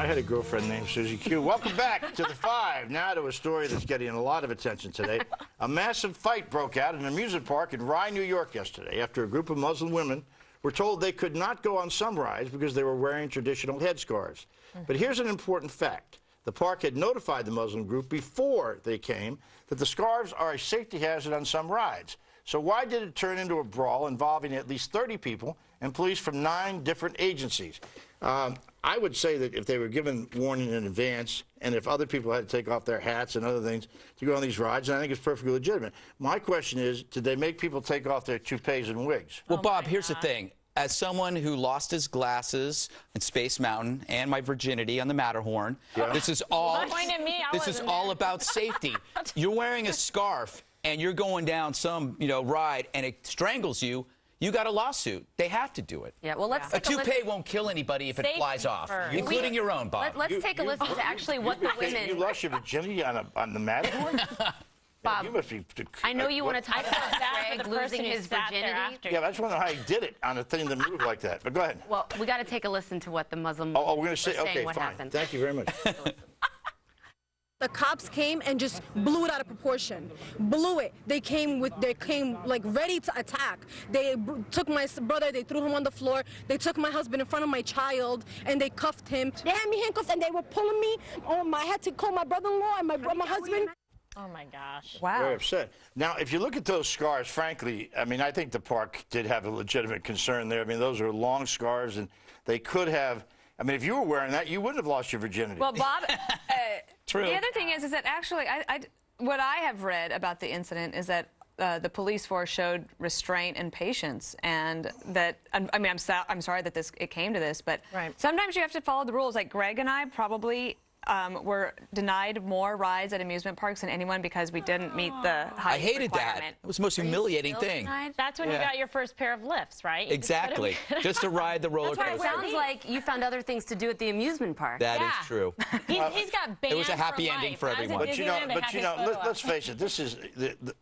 had a girlfriend named Susie Q. Welcome back to The Five. Now to a story that's getting a lot of attention today. A massive fight broke out in an amusement park in Rye, New York yesterday after a group of Muslim women were told they could not go on some rides because they were wearing traditional headscarves. But here's an important fact. The park had notified the Muslim group before they came that the scarves are a safety hazard on some rides. So why did it turn into a brawl involving at least 30 people and police from 9 different agencies? I would say that if they were given warning in advance and if other people had to take off their hats and other things to go on these rides, I think it's perfectly legitimate. My question is, did they make people take off their toupees and wigs? Well, Bob, here's the thing. As someone who lost his glasses in Space Mountain and my virginity on the Matterhorn, this is all about safety. You're wearing a scarf and you're going down some, ride and it strangles you. You got a lawsuit. They have to do it. Yeah, well, let's take a toupee won't kill anybody if it flies off, including your own, Bob. Let's take a listen to actually what the women... You lost your virginity on the Matterhorn? Bob, you must be, I know you want to talk about Greg losing his virginity. Yeah, I just wonder how he did it on a thing that moved like that. But go ahead. Well, we got to take a listen to what the Muslim we're going to say, okay, what fine. happened. Thank you very much. The cops came and just blew it out of proportion. Blew it. They came like ready to attack. They took my brother, they threw him on the floor. They took my husband in front of my child and they cuffed him. They had me handcuffed and they were pulling me. I had to call my brother-in-law and my husband. Oh my gosh. Wow. Very upset. Now, if you look at those scars, frankly, I mean, I think the park did have a legitimate concern there. I mean, those are long scars and they could have, I mean, if you were wearing that, you wouldn't have lost your virginity. Well, Bob, True. The other thing is that actually, what I have read about the incident is that the police force showed restraint and patience, and that I mean, I'm sorry that it came to this, but sometimes you have to follow the rules. Like Greg and I probably were denied more rides at amusement parks than anyone because we didn't meet the height I hated requirement. that. It was the most humiliating thing. That's when you got your first pair of lifts, right? Exactly. Just to ride the roller coaster. It sounds like you found other things to do at the amusement park. That is true. He's got banned. It was a happy ending for everyone. But let's face it. This is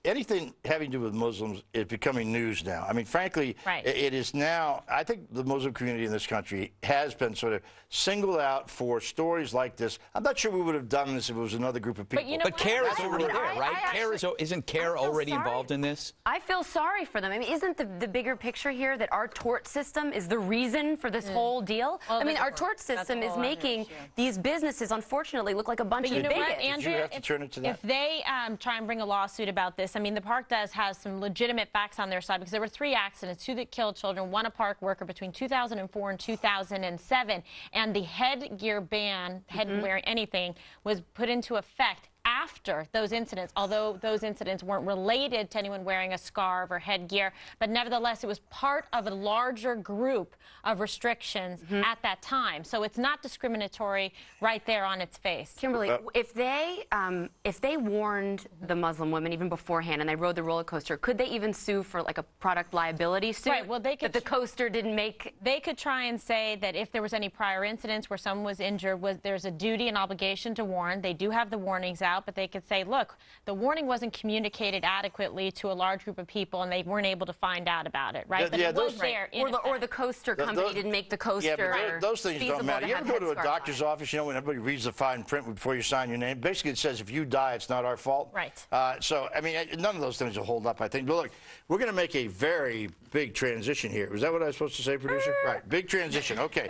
anything having to do with Muslims is becoming news now. I mean, frankly, it is now. I think the Muslim community in this country has been sort of singled out for stories like this. I'm not sure we would have done this if it was another group of people. But CARE is already there, right? Isn't CARE already involved in this? I feel sorry for them. I mean, isn't the bigger picture here that our tort system is the reason for this whole deal? Well, I mean, our tort system is making these businesses, unfortunately, look like a bunch of bigots. What, Andrea, if they try and bring a lawsuit about this, I mean, the park does have some legitimate facts on their side because there were 3 accidents, 2 that killed children, 1 a park worker between 2004 and 2007, and the headgear ban, wearing anything, was put into effect after those incidents, although those incidents weren't related to anyone wearing a scarf or headgear, but nevertheless it was part of a larger group of restrictions at that time. So it's not discriminatory right there on its face. Kimberly, if they warned the Muslim women even beforehand and they rode the roller coaster, could they even sue for like a product liability suit? Right, well, they could, that the coaster didn't make... They could try and say that if there was any prior incidents where someone was injured, there's a duty and obligation to warn. They do have the warnings out, but they could say, look, the warning wasn't communicated adequately to a large group of people and they weren't able to find out about it, right? But it was there or the coaster company didn't make the coaster. Yeah, but those things don't matter. You ever go to a doctor's office, when everybody reads the fine print before you sign your name? Basically, it says if you die, it's not our fault. Right. So, I mean, none of those things will hold up, I think. But look, we're going to make a very big transition here. Was that what I was supposed to say, producer? Right, big transition. Okay.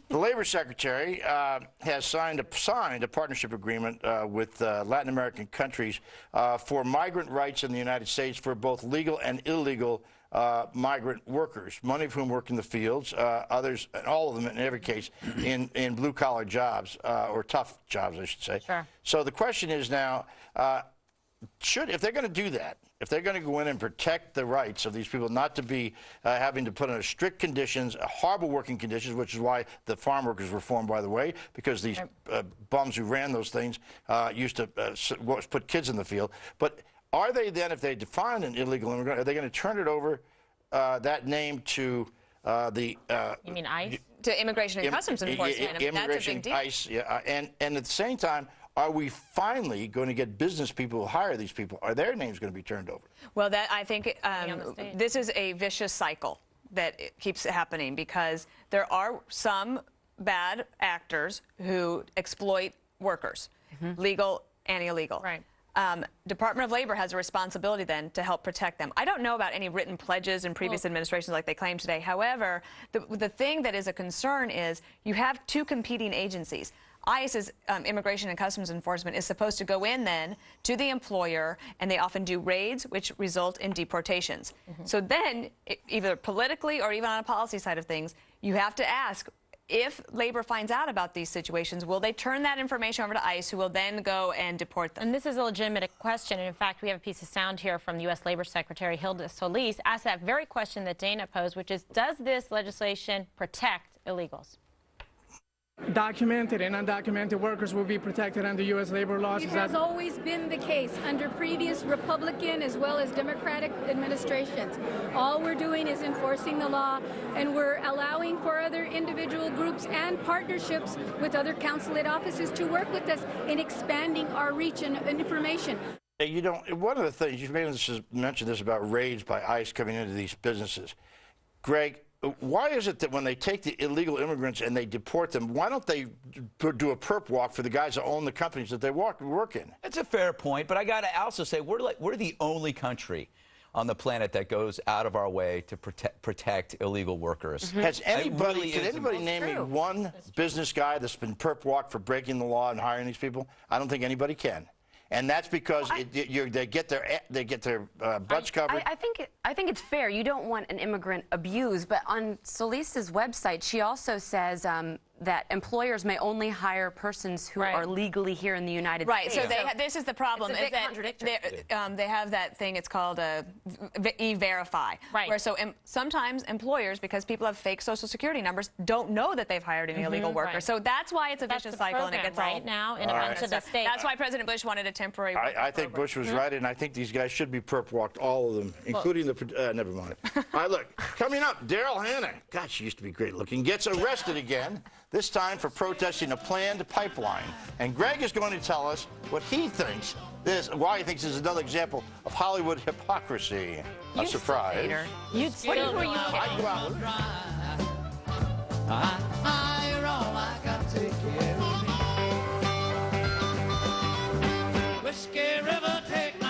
The Labor Secretary has signed a partnership agreement with Latin American countries for migrant rights in the United States for both legal and illegal migrant workers, many of whom work in the fields, others, and all of them in every case, in blue-collar jobs, or tough jobs, I should say. Sure. So the question is now, if they're going to do that, if they're going to go in and protect the rights of these people not to be having to put under strict conditions, horrible working conditions, which is why the farm workers were formed, by the way, because these bums who ran those things used to put kids in the field. But are they then, if they define an illegal immigrant, are they going to turn it over, that name, to you mean ICE? To Immigration and Customs Enforcement. I mean, that's a big deal. ICE, and at the same time, are we finally going to get business people who hire these people? Are their names going to be turned over? Well, I think this is a vicious cycle that keeps happening because there are some bad actors who exploit workers, legal and illegal. Right. Department of Labor has a responsibility then to help protect them. I don't know about any written pledges in previous administrations like they claim today. However, the thing that is a concern is you have two competing agencies. ICE's Immigration and Customs Enforcement is supposed to go in then to the employer, and they often do raids, which result in deportations. So then, either politically or even on a policy side of things, you have to ask, if labor finds out about these situations, will they turn that information over to ICE, who will then go and deport them? And this is a legitimate question. And in fact, we have a piece of sound here from the U.S. Labor Secretary Hilda Solis asked that very question that Dana posed, which is, does this legislation protect illegals? Documented and undocumented workers will be protected under U.S. labor laws. It has always been the case under previous Republican as well as Democratic administrations. All we're doing is enforcing the law, and we're allowing for other individual groups and partnerships with other consulate offices to work with us in expanding our reach and information. You know, one of the things, you've mentioned this about raids by ICE coming into these businesses. Greg, why is it that when they take the illegal immigrants and they deport them, why don't they do a perp walk for the guys that own the companies that they work in? That's a fair point, but I got to also say we're the only country on the planet that goes out of our way to protect illegal workers. Has anybody, can anybody name me one business guy that's been perp walked for breaking the law and hiring these people? I don't think anybody can. And that's because they get their butts covered. I think it's fair. You don't want an immigrant abused, but on Solis's website, she also says that employers may only hire persons who are legally here in the United States. Right. So this is the problem. It's a bit contradictory. They have that thing. It's called E-Verify. Right. Where sometimes employers, because people have fake Social Security numbers, don't know that they've hired an illegal worker. Right. So that's why it's a vicious cycle, and it gets right now in a bunch of the states. That's why President Bush wanted a temporary. I think Bush was right, and I think these guys should be perp walked, all of them, including the. Never mind. All right, look, coming up, Daryl Hannah. God, she used to be great looking. Gets arrested again. This time for protesting a planned pipeline. And Greg is going to tell us what he thinks why he thinks this is another example of Hollywood hypocrisy. A surprise. You'd still were you I go out with Whiskey River, take my